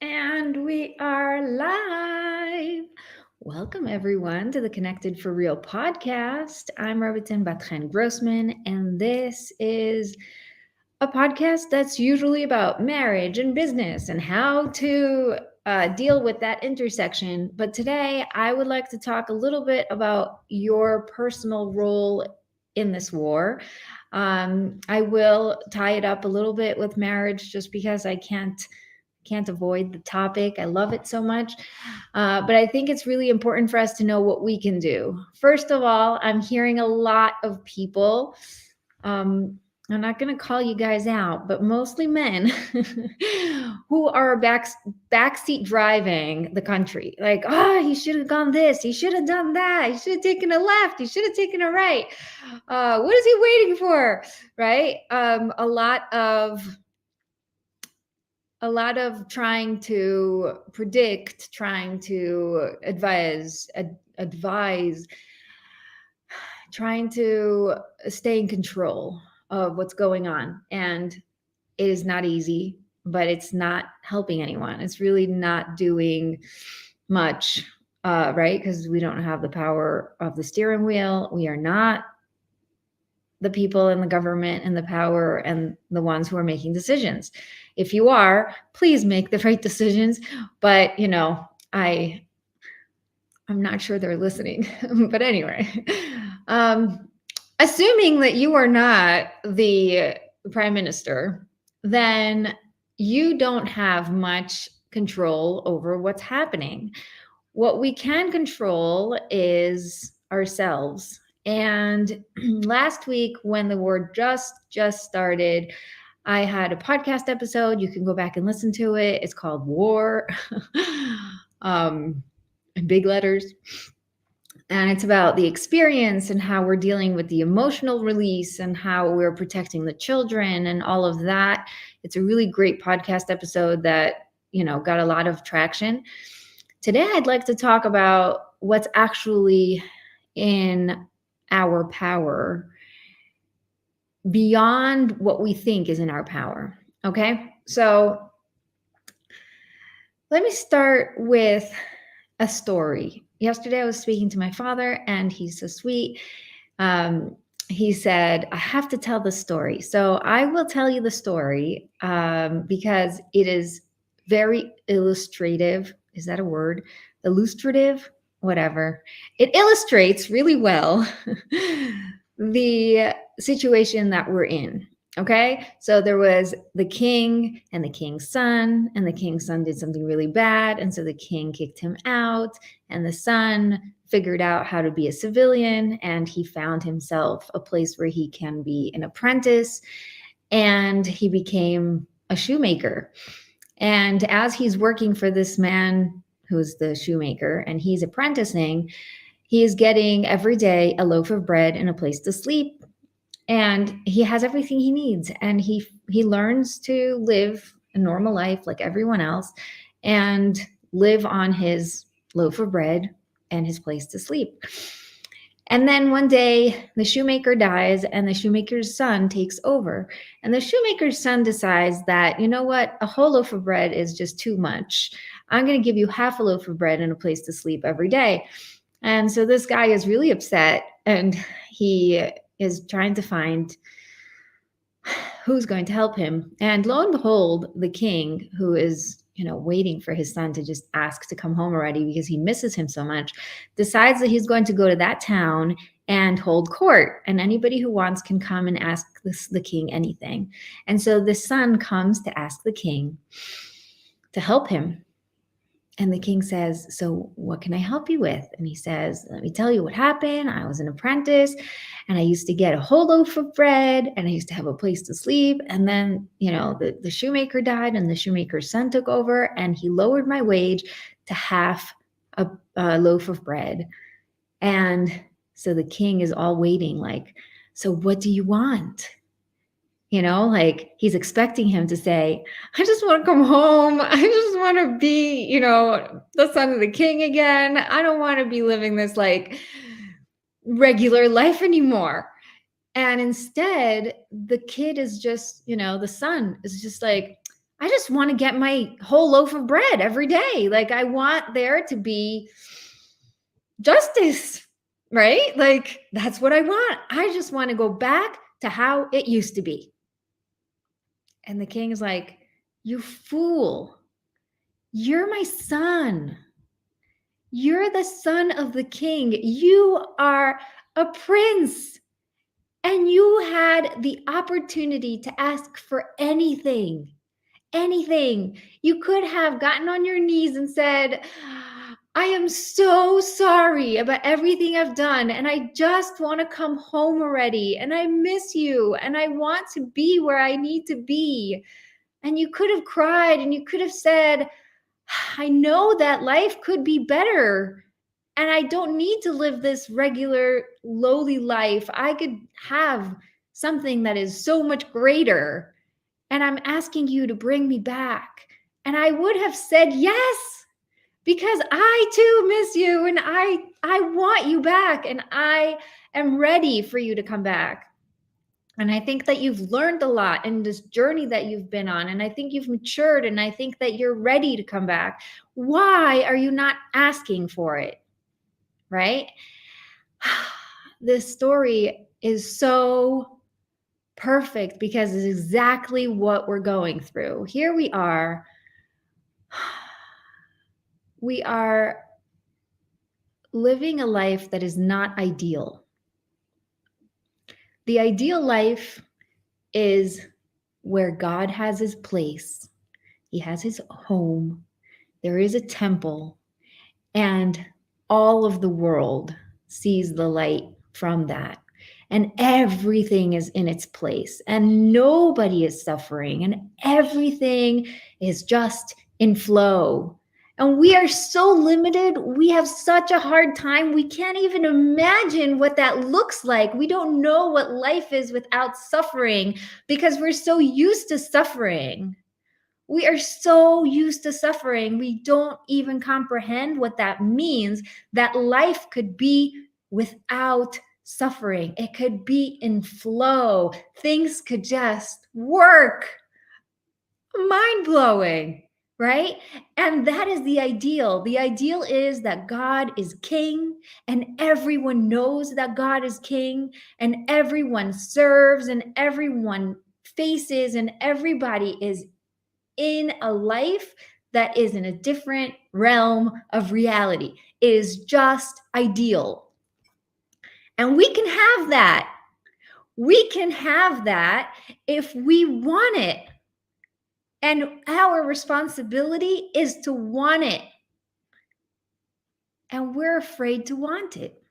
And we are live. Welcome, everyone, to the Connected for Real podcast. I'm Rebbetzin Bat-Chen Grossman, and this is a podcast that's usually about marriage and business and how to deal with that intersection. But today, I would like to talk a little bit about your personal role in this war. I will tie it up a little bit with marriage just because I can't avoid the topic. I love it so much. But I think it's really important for us to know what we can do. First of all, I'm hearing a lot of people. I'm not going to call you guys out, but mostly men who are backseat driving the country. Like, oh, he should have gone this. He should have done that. He should have taken a left. He should have taken a right. What is he waiting for? Right? A lot of trying to predict, trying to advise, trying to stay in control of what's going on. And it is not easy, but it's not helping anyone. It's really not doing much, right? Because we don't have the power of the steering wheel. We are not the people in the government and the power and the ones who are making decisions. If you are, please make the right decisions. But I'm not sure they're listening. But anyway, assuming that you are not the prime minister, then you don't have much control over what's happening. What we can control is ourselves. And last week, when the war just started, I had a podcast episode. You can go back and listen to it. It's called War, in big letters. And it's about the experience and how we're dealing with the emotional release and how we're protecting the children and all of that. It's a really great podcast episode that, got a lot of traction. Today, I'd like to talk about what's actually in our power beyond what we think is in our power. Okay. So let me start with a story. Yesterday, I was speaking to my father, and he's so sweet. He said, I have to tell the story. So I will tell you the story because it is very illustrative. Is that a word? Illustrative? Whatever. It illustrates really well the situation that we're in. Okay, so there was the king and the king's son, and the king's son did something really bad. And so the king kicked him out, and the son figured out how to be a civilian, and he found himself a place where he can be an apprentice, and he became a shoemaker. And as he's working for this man who's the shoemaker and he's apprenticing, he is getting every day a loaf of bread and a place to sleep. And he has everything he needs, and he learns to live a normal life like everyone else and live on his loaf of bread and his place to sleep. And then one day the shoemaker dies and the shoemaker's son takes over. And the shoemaker's son decides that, you know what, a whole loaf of bread is just too much. I'm going to give you half a loaf of bread and a place to sleep every day. And so this guy is really upset, and he is trying to find who's going to help him. And lo and behold, the king, who is, waiting for his son to just ask to come home already because he misses him so much, decides that he's going to go to that town and hold court. And anybody who wants can come and ask the king anything. And so the son comes to ask the king to help him. And the king says, so what can I help you with? And he says, let me tell you what happened. I was an apprentice, and I used to get a whole loaf of bread, and I used to have a place to sleep. And then, the shoemaker died, and the shoemaker's son took over, and he lowered my wage to half a loaf of bread. And so the king is all waiting, like, so what do you want? Like he's expecting him to say, I just want to come home. I just want to be, the son of the king again. I don't want to be living this like regular life anymore. And instead, the kid is just, the son is just like, I just want to get my whole loaf of bread every day. Like, I want there to be justice, right? Like, that's what I want. I just want to go back to how it used to be. And the king is like, you fool. You're my son. You're the son of the king. You are a prince. And you had the opportunity to ask for anything. Anything. You could have gotten on your knees and said, I am so sorry about everything I've done, and I just want to come home already, and I miss you, and I want to be where I need to be. And you could have cried, and you could have said, I know that life could be better, and I don't need to live this regular, lowly life. I could have something that is so much greater. And I'm asking you to bring me back. And I would have said yes, because I too miss you, and I want you back, and I am ready for you to come back. And I think that you've learned a lot in this journey that you've been on. And I think you've matured, and I think that you're ready to come back. Why are you not asking for it? Right? This story is so perfect because it's exactly what we're going through. Here we are. We are living a life that is not ideal. The ideal life is where God has his place. He has his home. There is a temple, and all of the world sees the light from that. And everything is in its place, and nobody is suffering, and everything is just in flow. And we are so limited. We have such a hard time. We can't even imagine what that looks like. We don't know what life is without suffering because we're so used to suffering. We are so used to suffering. We don't even comprehend what that means, that life could be without suffering. It could be in flow. Things could just work. Mind-blowing, right? And that is the ideal. The ideal is that God is king, and everyone knows that God is king, and everyone serves, and everyone faces, and everybody is in a life that is in a different realm of reality. It is just ideal. And we can have that. We can have that if we want it. And our responsibility is to want it. And we're afraid to want it.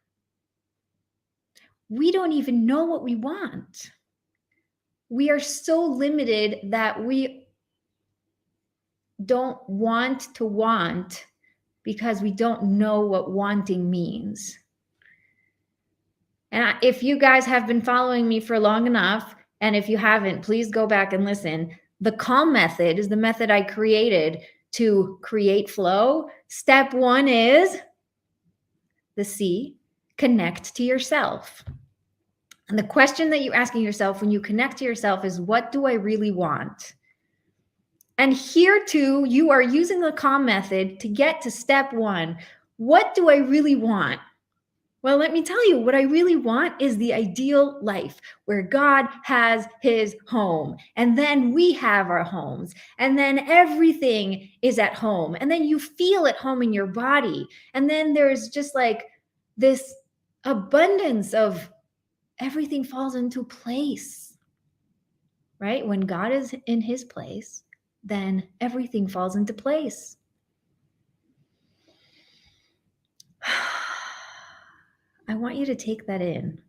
We don't even know what we want. We are so limited that we don't want to want because we don't know what wanting means. And if you guys have been following me for long enough, and if you haven't, please go back and listen. The calm method is the method I created to create flow. Step 1 is the C, connect to yourself. And the question that you're asking yourself when you connect to yourself is, what do I really want? And here too, you are using the calm method to get to step 1. What do I really want? Well, let me tell you, what I really want is the ideal life where God has his home, and then we have our homes, and then everything is at home, and then you feel at home in your body, and then there's just like this abundance of everything falls into place, right? When God is in his place, then everything falls into place. I want you to take that in.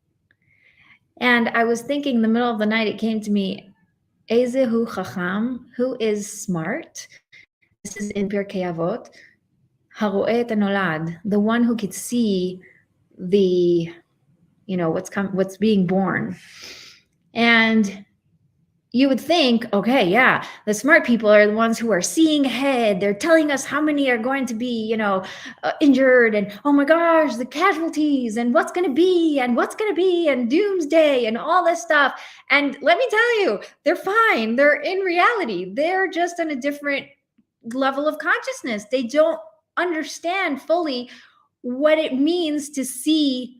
And I was thinking in the middle of the night, it came to me, Ezehu Chacham, who is smart? This is in Pirkei Avot. Haro'eh et hanolad, the one who could see the, what's being born. And, you would think, okay, yeah, the smart people are the ones who are seeing ahead. They're telling us how many are going to be, injured, and oh my gosh, the casualties, and what's going to be, and doomsday, and all this stuff. And let me tell you, they're fine. They're in reality. They're just on a different level of consciousness. They don't understand fully what it means to see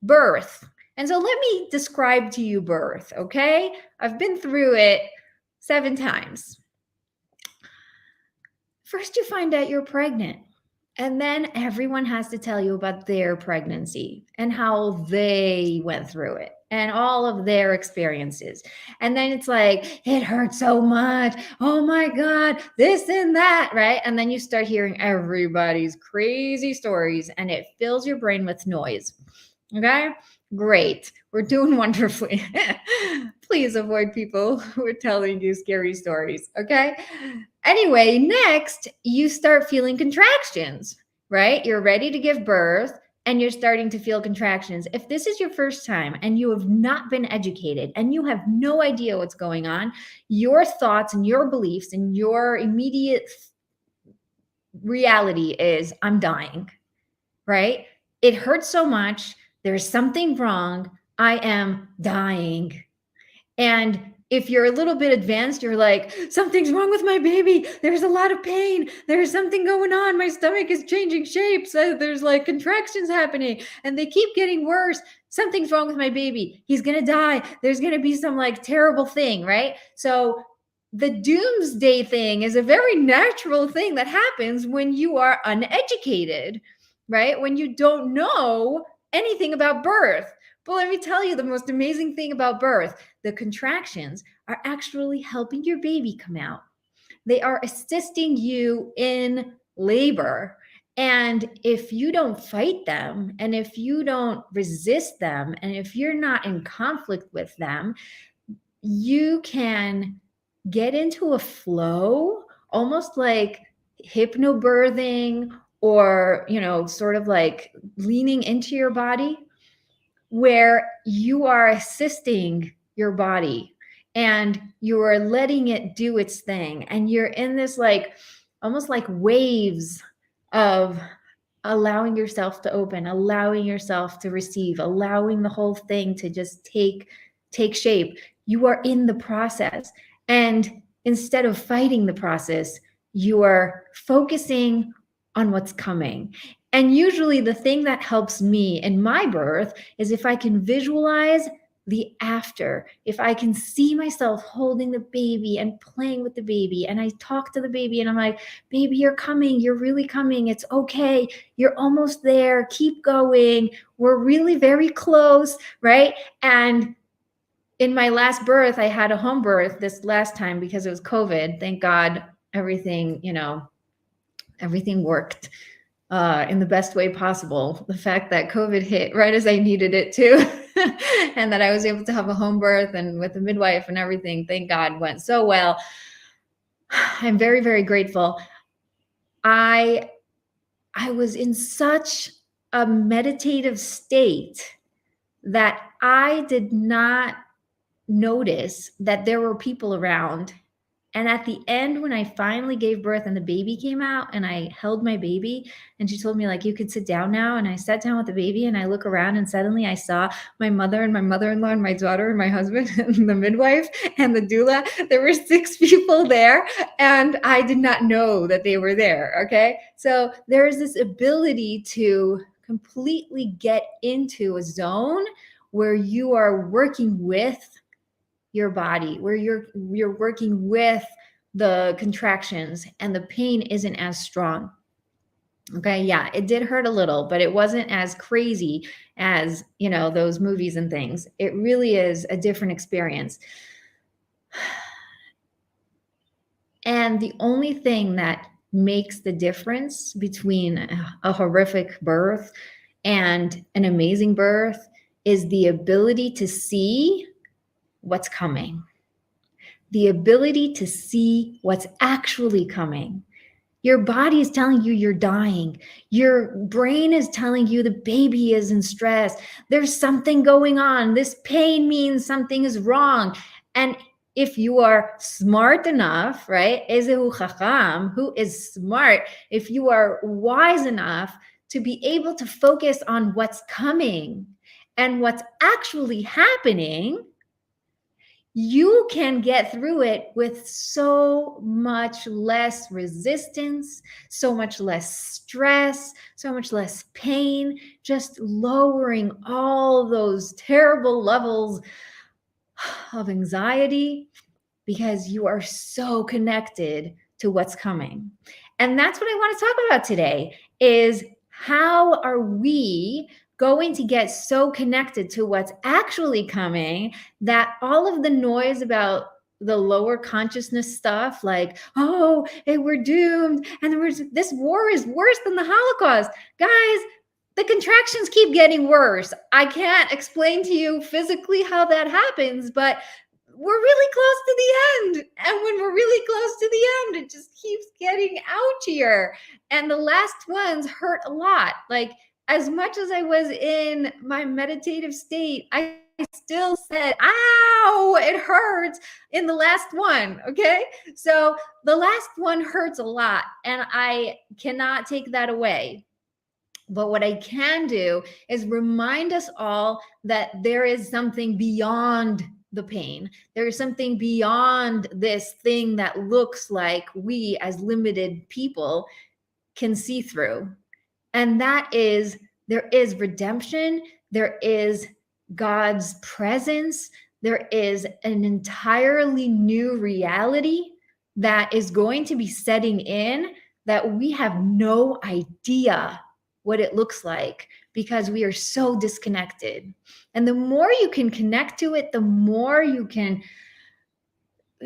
birth. And so let me describe to you birth, okay? I've been through it 7 times. First, you find out you're pregnant. And then everyone has to tell you about their pregnancy and how they went through it and all of their experiences. And then it's like, it hurts so much. Oh my God, this and that, right? And then you start hearing everybody's crazy stories and it fills your brain with noise. Okay, great. We're doing wonderfully. Please avoid people who are telling you scary stories. Okay. Anyway, next, you start feeling contractions, right? You're ready to give birth and you're starting to feel contractions. If this is your first time and you have not been educated and you have no idea what's going on, your thoughts and your beliefs and your immediate reality is, I'm dying, right? It hurts so much. There's something wrong. I am dying. And if you're a little bit advanced, you're like, something's wrong with my baby. There's a lot of pain. There's something going on. My stomach is changing shapes. There's like contractions happening and they keep getting worse. Something's wrong with my baby. He's going to die. There's going to be some like terrible thing, right? So the doomsday thing is a very natural thing that happens when you are uneducated, right? When you don't know anything about birth. But let me tell you the most amazing thing about birth. The contractions are actually helping your baby come out. They are assisting you in labor. And if you don't fight them, and if you don't resist them, and if you're not in conflict with them, you can get into a flow, almost like hypnobirthing or, sort of like leaning into your body, where you are assisting your body and you are letting it do its thing. And you're in this like, almost like waves of allowing yourself to open, allowing yourself to receive, allowing the whole thing to just take shape. You are in the process. And instead of fighting the process, you are focusing on what's coming. And usually the thing that helps me in my birth is if I can visualize the after, if I can see myself holding the baby and playing with the baby, and I talk to the baby and I'm like, baby, you're coming, you're really coming, it's okay, you're almost there, keep going, we're really very close, right? And in my last birth, I had a home birth this last time because it was COVID. Thank God everything worked in the best way possible. The fact that COVID hit right as I needed it to, and that I was able to have a home birth and with a midwife and everything, thank God, went so well. I'm very, very grateful. I was in such a meditative state that I did not notice that there were people around. And at the end, when I finally gave birth and the baby came out and I held my baby and she told me like, you could sit down now. And I sat down with the baby and I look around and suddenly I saw my mother and my mother-in-law and my daughter and my husband and the midwife and the doula. There were 6 people there and I did not know that they were there. Okay. So there's this ability to completely get into a zone where you are working with your body, where you're working with the contractions and the pain isn't as strong. Okay, yeah, it did hurt a little, but it wasn't as crazy as, those movies and things. It really is a different experience. And the only thing that makes the difference between a horrific birth and an amazing birth is the ability to see what's coming, the ability to see what's actually coming. Your body is telling you you're dying. Your brain is telling you the baby is in stress. There's something going on. This pain means something is wrong. And if you are smart enough, right? Ezehu chacham, who is smart, if you are wise enough to be able to focus on what's coming and what's actually happening, you can get through it with so much less resistance, so much less stress, so much less pain, just lowering all those terrible levels of anxiety because you are so connected to what's coming. And that's what I want to talk about today is how are we going to get so connected to what's actually coming that all of the noise about the lower consciousness stuff like, oh, hey, we're doomed, and this war is worse than the Holocaust. Guys, the contractions keep getting worse. I can't explain to you physically how that happens, but we're really close to the end. And when we're really close to the end, it just keeps getting ouchier. And the last ones hurt a lot. Like, as much as I was in my meditative state, I still said, ow, it hurts in the last one. Okay. So the last one hurts a lot, and I cannot take that away. But what I can do is remind us all that there is something beyond the pain. There is something beyond this thing that looks like we as limited people can see through. And that is, there is redemption. There is God's presence. There is an entirely new reality that is going to be setting in that we have no idea what it looks like because we are so disconnected. And the more you can connect to it, the more you can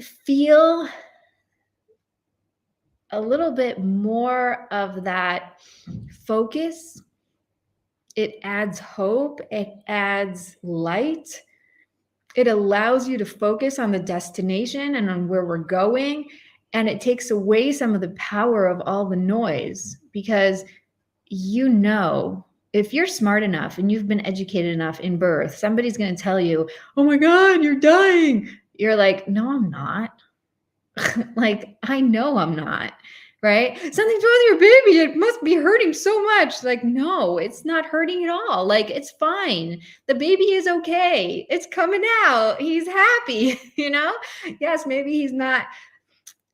feel a little bit more of that focus. It adds hope. It adds light. It allows you to focus on the destination and on where we're going. And it takes away some of the power of all the noise because you know, if you're smart enough and you've been educated enough in birth, somebody's going to tell you, oh my God, you're dying. You're like, no, I'm not. Like, I know I'm not, right? Something's wrong with your baby. It must be hurting so much. Like, no, it's not hurting at all. Like, it's fine. The baby is okay. It's coming out. He's happy, you know? Yes, maybe he's not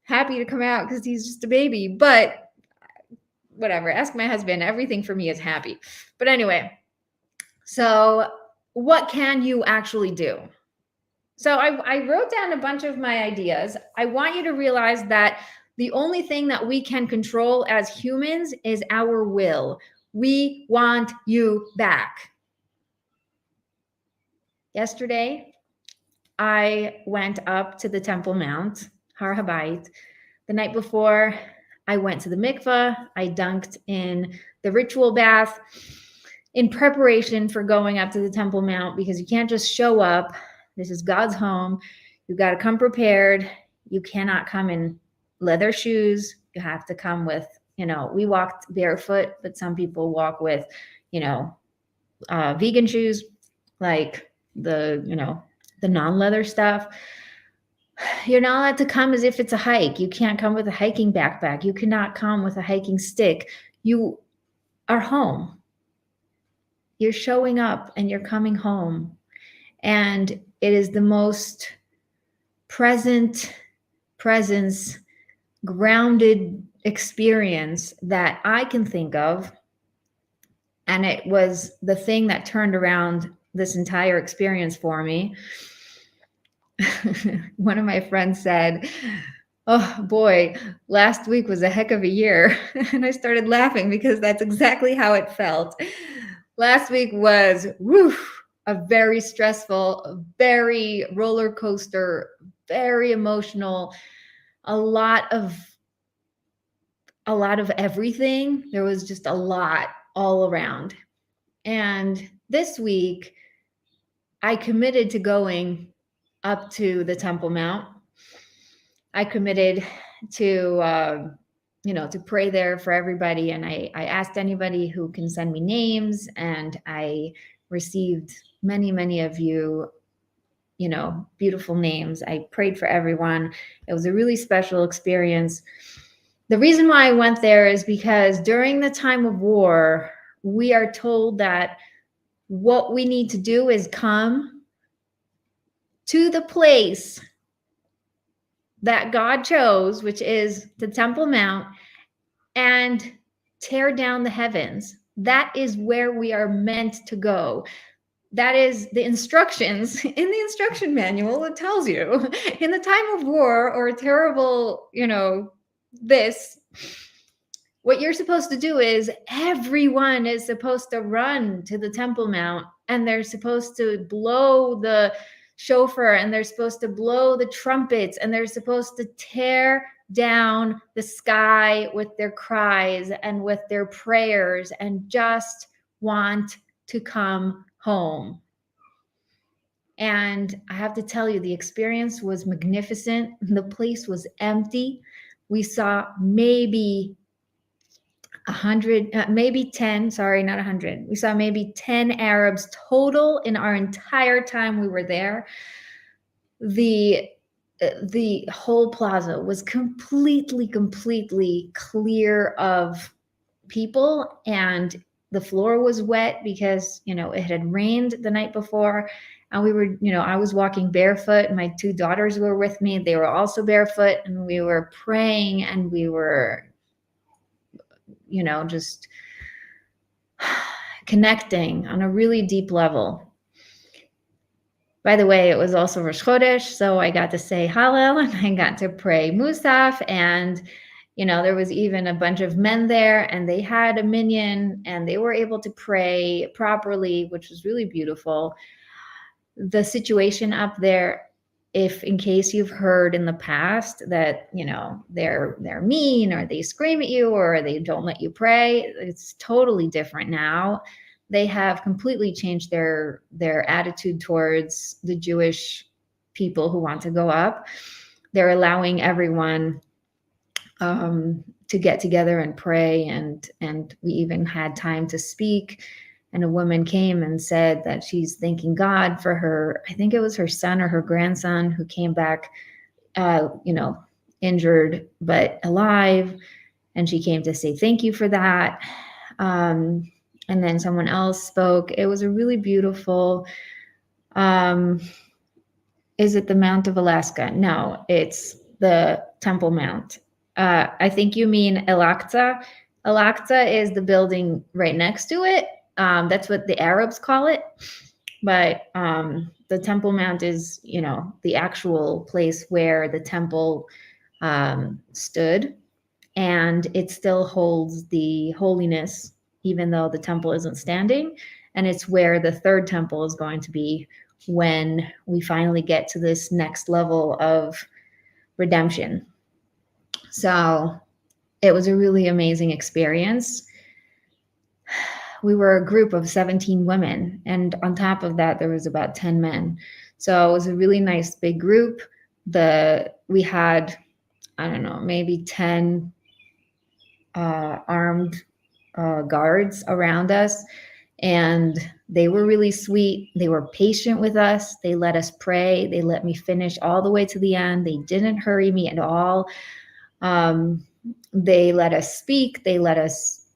happy to come out because he's just a baby, but whatever, ask my husband. Everything for me is happy. But anyway, so what can you actually do? So I wrote down a bunch of my ideas. I want you to realize that the only thing that we can control as humans is our will. We want you back. Yesterday, I went up to the Temple Mount, Har Habayit. The night before, I went to the mikveh. I dunked in the ritual bath in preparation for going up to the Temple Mount because you can't just show up. This is God's home. You've got to come prepared. You cannot come in leather shoes. You have to come with, we walked barefoot, but some people walk with, vegan shoes, like the non-leather stuff. You're not allowed to come as if it's a hike. You can't come with a hiking backpack. You cannot come with a hiking stick. You are home. You're showing up and you're coming home. And it is the most presence, grounded experience that I can think of. And it was the thing that turned around this entire experience for me. One of my friends said, oh boy, last week was a heck of a year. And I started laughing because that's exactly how it felt. Last week was a very stressful, very roller coaster, very emotional, a lot of everything. There was just a lot all around. And this week, I committed to going up to the Temple Mount. I committed to, to pray there for everybody. And I asked anybody who can send me names, and I received many, many of you beautiful names. I prayed for everyone. It was a really special experience. The reason why I went there is because during the time of war, we are told that what we need to do is come to the place that God chose, which is the Temple Mount, and tear down the heavens. That is where we are meant to go. That is the instructions in the instruction manual. It tells you in the time of war or a terrible, this, what you're supposed to do is everyone is supposed to run to the Temple Mount, and they're supposed to blow the shofar, and they're supposed to blow the trumpets, and they're supposed to tear down the sky with their cries and with their prayers and just want to come home. And I have to tell you, the experience was magnificent. The place was empty. We saw maybe 100, maybe 10, sorry, not 100. We saw maybe 10 Arabs total in our entire time we were there. The whole plaza was completely clear of people, and the floor was wet because, it had rained the night before. And we were, I was walking barefoot, and my two daughters were with me. They were also barefoot, and we were praying, and we were, just connecting on a really deep level. By the way, it was also Rosh Chodesh, so I got to say Hallel, and I got to pray Musaf, and there was even a bunch of men there, and they had a minyan, and they were able to pray properly, which was really beautiful. The situation up there, if in case you've heard in the past that they're mean, or they scream at you, or they don't let you pray, it's totally different now. They have completely changed their attitude towards the Jewish people who want to go up. They're allowing everyone to get together and pray, and we even had time to speak. And a woman came and said that she's thanking God for her, I think it was her son or her grandson, who came back, injured but alive. And she came to say thank you for that. And then someone else spoke. It was a really beautiful, is it the Mount of Alaska? No, it's the Temple Mount. I think you mean Al-Aqsa. Al-Aqsa is the building right next to it. That's what the Arabs call it. But the Temple Mount is, the actual place where the temple stood. And it still holds the holiness, even though the temple isn't standing. And it's where the third temple is going to be when we finally get to this next level of redemption. So it was a really amazing experience. We were a group of 17 women, and on top of that, there was about 10 men. So it was a really nice big group. We had, I don't know, maybe 10 armed guards around us, and they were really sweet. They were patient with us. They let us pray. They let me finish all the way to the end. They didn't hurry me at all. They let us speak. They let us,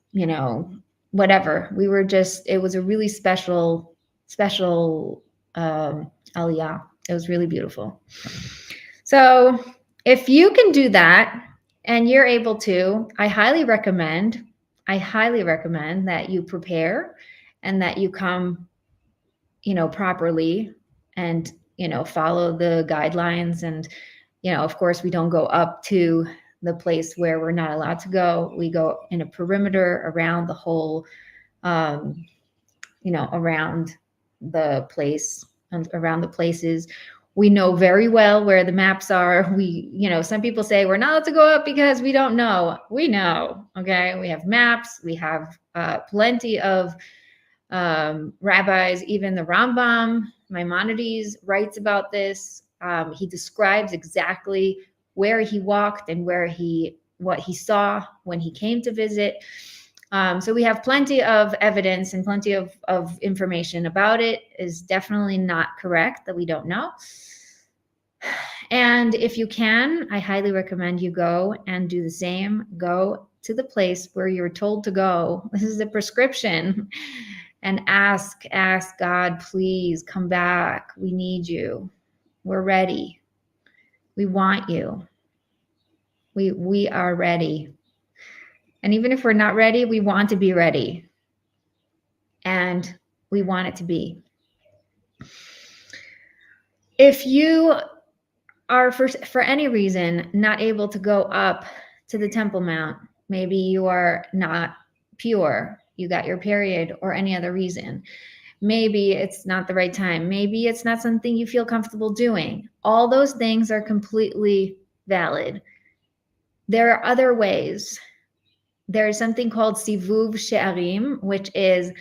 whatever. We were it was a really special aliyah. It was really beautiful. So if you can do that and you're able to, I highly recommend that you prepare and that you come, properly, and, follow the guidelines. And, of course, we don't go up to the place where we're not allowed to go. We go in a perimeter around the whole, around the place and around the places. We know very well where the maps are. Some people say we're not allowed to go up because we don't know. We know, okay? We have maps. We have plenty of rabbis. Even the Rambam, Maimonides, writes about this. He describes exactly where he walked and what he saw when he came to visit. So we have plenty of evidence and plenty of information about it. Is definitely not correct that we don't know. And if you can, I highly recommend you go and do the same. Go to the place where you're told to go. This is a prescription. And ask God, please come back. We need you. We're ready. We want you. We are ready. And even if we're not ready, we want to be ready. And we want it to be. If you are for any reason not able to go up to the Temple Mount, maybe you are not pure, you got your period, or any other reason. Maybe it's not the right time. Maybe it's not something you feel comfortable doing. All those things are completely valid. There are other ways. There's something called sivuv she'arim, which is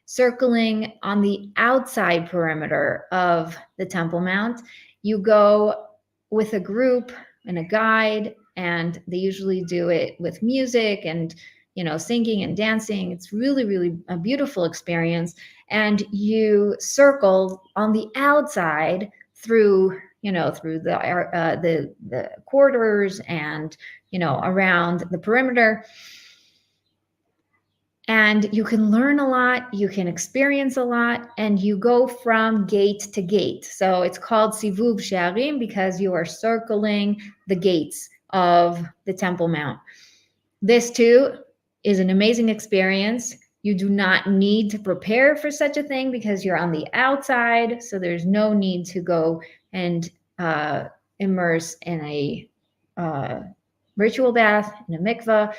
circling on the outside perimeter of the Temple Mount. You go with a group and a guide, and they usually do it with music and singing and dancing. It's really, really a beautiful experience. And you circle on the outside through the corridors and around the perimeter. And you can learn a lot, you can experience a lot, and you go from gate to gate. So it's called sivuv she'arim because you are circling the gates of the Temple Mount. This too is an amazing experience. You do not need to prepare for such a thing because you're on the outside. So there's no need to go and immerse in a ritual bath, in a mikveh.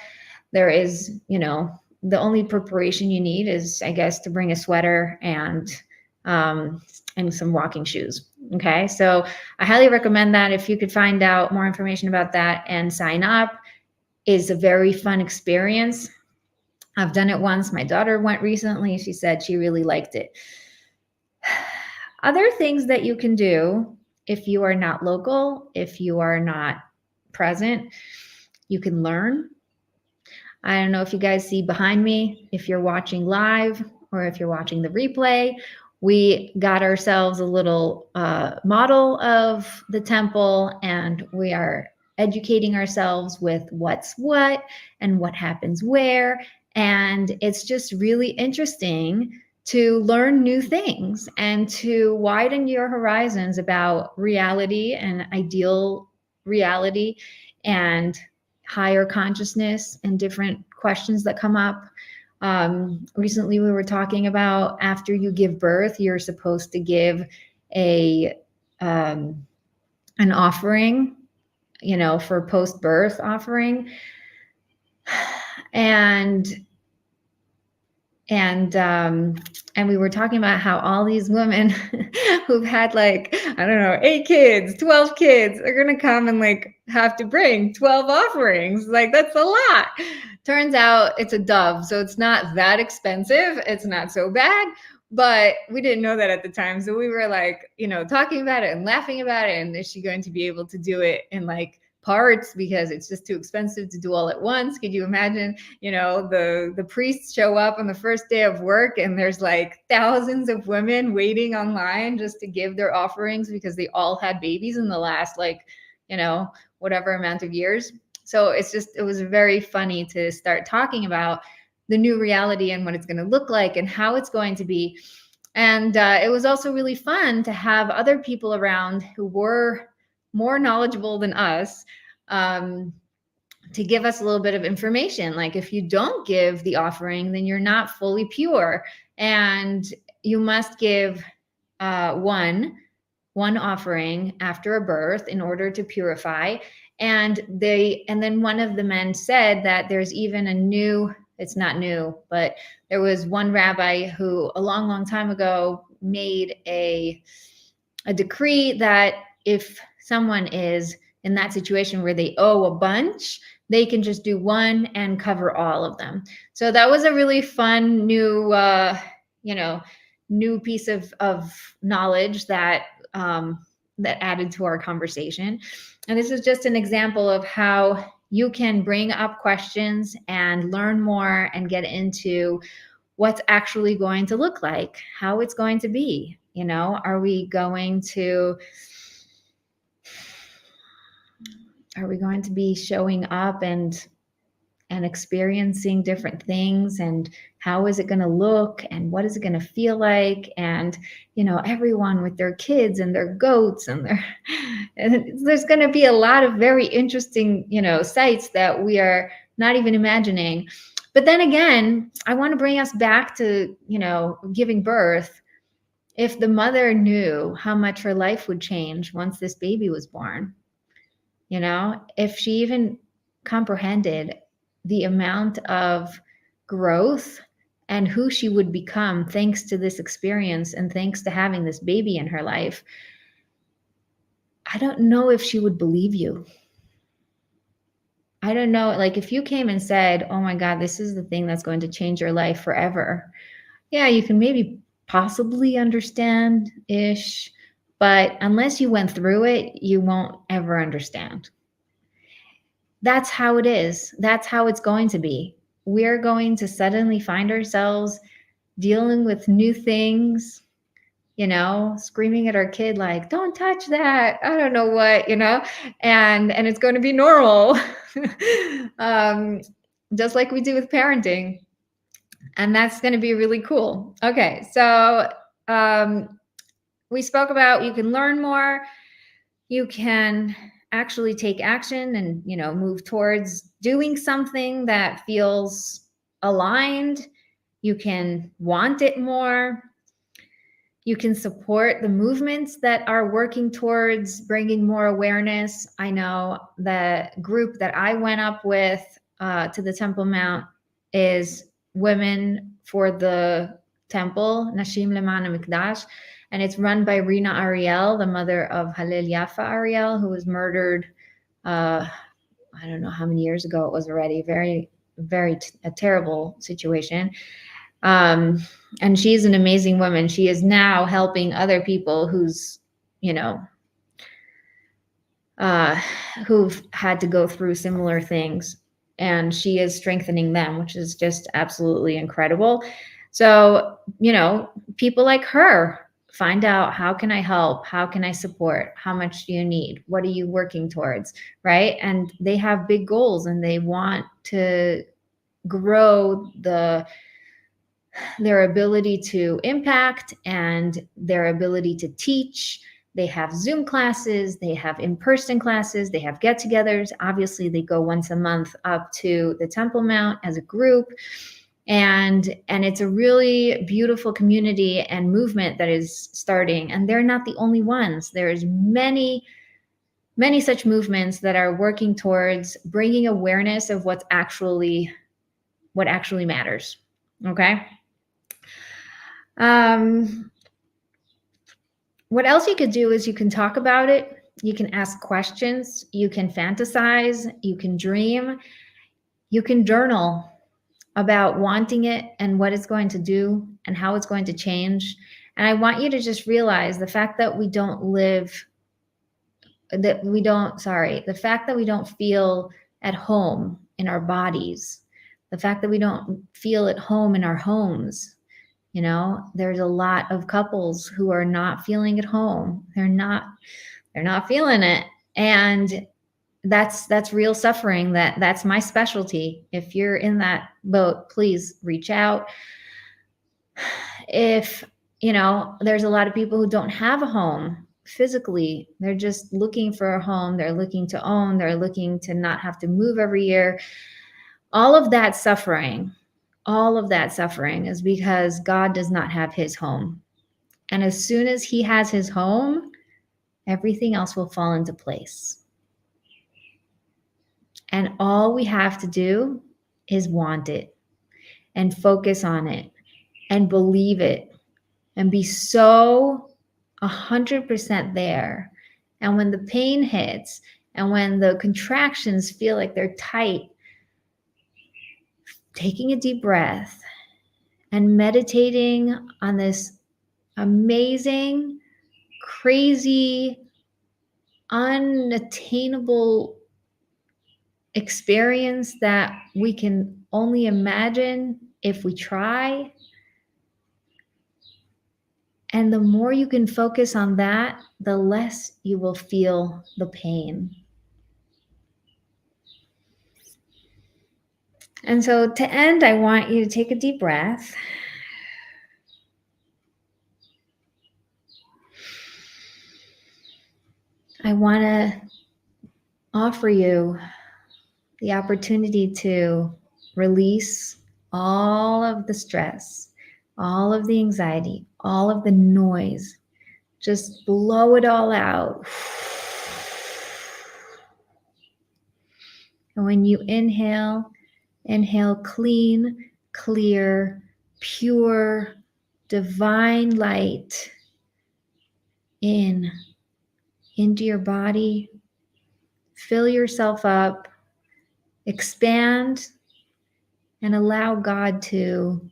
There is, the only preparation you need is, I guess, to bring a sweater and some walking shoes. Okay, so I highly recommend that. If you could find out more information about that and sign up, is a very fun experience. I've done it once. My daughter went recently. She said she really liked it. Other things that you can do if you are not local, if you are not present, you can learn. I don't know if you guys see behind me, if you're watching live or if you're watching the replay, we got ourselves a little model of the temple, and we are educating ourselves with what's what and what happens where. And it's just really interesting to learn new things and to widen your horizons about reality and ideal reality and higher consciousness and different questions that come up. Recently, we were talking about after you give birth, you're supposed to give an offering, for post-birth offering, and we were talking about how all these women who've had 8 kids, 12 kids are going to come and have to bring 12 offerings. That's a lot. Turns out it's a dove. So it's not that expensive. It's not so bad, but we didn't know that at the time. So we were talking about it and laughing about it. And is she going to be able to do it in parts because it's just too expensive to do all at once? Could you imagine, the priests show up on the first day of work and there's thousands of women waiting online just to give their offerings because they all had babies in the last whatever amount of years. So it was very funny to start talking about the new reality and what it's going to look like and how it's going to be. And it was also really fun to have other people around who were more knowledgeable than us, to give us a little bit of information. If you don't give the offering, then you're not fully pure, and you must give one offering after a birth in order to purify. And then one of the men said that there's even it's not new, but there was one rabbi who a long, long time ago made a decree that if someone is in that situation where they owe a bunch, they can just do one and cover all of them. So that was a really fun new piece of knowledge that added to our conversation. And this is just an example of how You can bring up questions and learn more and get into what's actually going to look like, how it's going to be. Are we going to be showing up and experiencing different things, and how is it going to look, and what is it going to feel like, and everyone with their kids and their goats and there's going to be a lot of very interesting sights that we are not even imagining. But then again, I want to bring us back to giving birth. If the mother knew how much her life would change once this baby was born, if she even comprehended the amount of growth and who she would become thanks to this experience and thanks to having this baby in her life, I don't know if she would believe you. I don't know. Like, if you came and said, oh my God, this is the thing that's going to change your life forever. Yeah, you can maybe possibly understand-ish, but unless you went through it, you won't ever understand. That's how it is. That's how it's going to be. We're going to suddenly find ourselves dealing with new things, screaming at our kid like, don't touch that. I don't know what, and it's going to be normal. Just like we do with parenting. And that's going to be really cool. Okay. So we spoke about, you can learn more. You can actually take action and move towards doing something that feels aligned. You can want it more. You can support the movements that are working towards bringing more awareness. I know the group that I went up with to the Temple Mount is Women for the Temple, Nashim Leman HaMikdash. And it's run by Rina Ariel, the mother of Hallel Yafa Ariel, who was murdered, I don't know how many years ago it was already. Very, very a terrible situation. And she's an amazing woman. She is now helping other people who've had to go through similar things. And she is strengthening them, which is just absolutely incredible. So, people like her, find out, how can I help? How can I support? How much do you need? What are you working towards? Right? And they have big goals and they want to grow their ability to impact and their ability to teach. They have Zoom classes, they have in-person classes, they have get-togethers. Obviously, they go once a month up to the Temple Mount as a group. And it's a really beautiful community and movement that is starting. And they're not the only ones. There's many, many such movements that are working towards bringing awareness of what actually matters. Okay. What else you could do is you can talk about it. You can ask questions. You can fantasize. You can dream. You can journal about wanting it and what it's going to do and how it's going to change. And I want you to just realize the fact that we don't feel at home in our bodies, the fact that we don't feel at home in our homes. There's a lot of couples who are not feeling at home. They're not feeling it. And that's real suffering. That's my specialty. If you're in that boat, please reach out. If there's a lot of people who don't have a home physically, they're just looking for a home, they're looking to own, they're looking to not have to move every year. All of that suffering is because God does not have his home. And as soon as he has his home, everything else will fall into place. And all we have to do is want it and focus on it and believe it and be so 100% there. And when the pain hits and when the contractions feel like they're tight, taking a deep breath and meditating on this amazing, crazy, unattainable experience that we can only imagine if we try. And the more you can focus on that, the less you will feel the pain. And so to end, I want you to take a deep breath. I want to offer you the opportunity to release all of the stress, all of the anxiety, all of the noise. Just blow it all out. And when you inhale clean, clear, pure, divine light into your body. Fill yourself up, expand, and allow God to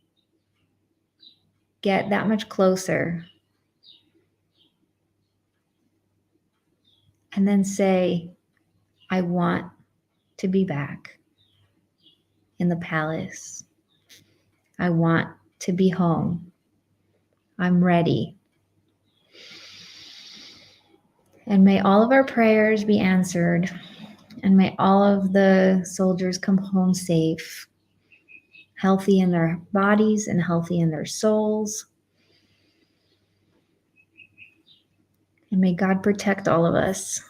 get that much closer. And then say, I want to be back in the palace. I want to be home. I'm ready. And may all of our prayers be answered. And may all of the soldiers come home safe, healthy in their bodies and healthy in their souls. And may God protect all of us.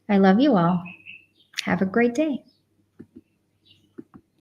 I love you all. Have a great day.